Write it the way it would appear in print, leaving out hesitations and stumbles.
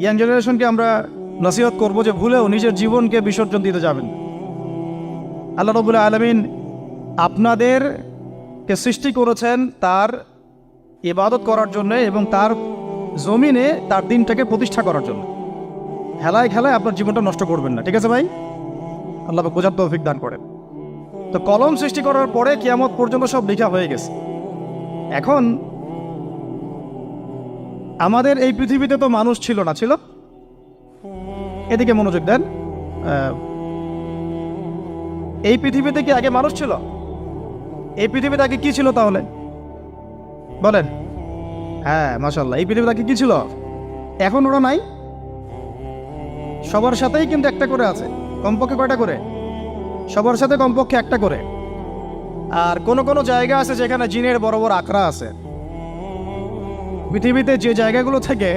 Young জেনারেশনকে আমরা নসিহত করবো যে ভুলেও নিজের জীবনকে বিসর্জন দিতে যাবেন। আল্লাহ রাব্বুল আলামিন আপনাদেরকে সৃষ্টি করেছেন তার ইবাদত করার জন্য এবং তার জমিনে তার দিনটাকে প্রতিষ্ঠা করার জন্য। হেলায় খেলায় আপনার জীবনটা নষ্ট করবেন না, ঠিক আছে ভাই? আল্লাহ বোঝার তৌফিক দান করেন। তো কলম সৃষ্টি করার পরে কিয়ামত পর্যন্ত সব লেখা হয়ে গেছে। এখন আমাদের এই পৃথিবীতে তো মানুষ ছিল না, ছিল? এদিকে মনোযোগ দেন। এই পৃথিবীতে কি আগে মানুষ ছিল? এই পৃথিবীতে আগে কি ছিল তাহলে বলেন? হ্যাঁ, মাশাআল্লাহ। এই পৃথিবীতে আগে কি ছিল? এখন ওরা নাই? সবার সাথেই কিন্তু একটা করে আছে। কমপক্ষে কয়টা করে? সবার সাথে কমপক্ষে একটা করে। আর কোন কোন জায়গা আছে যেখানে জিনের বড় বড় আখড়া আছে। পৃথিবীতে যে জায়গাগুলো থেকে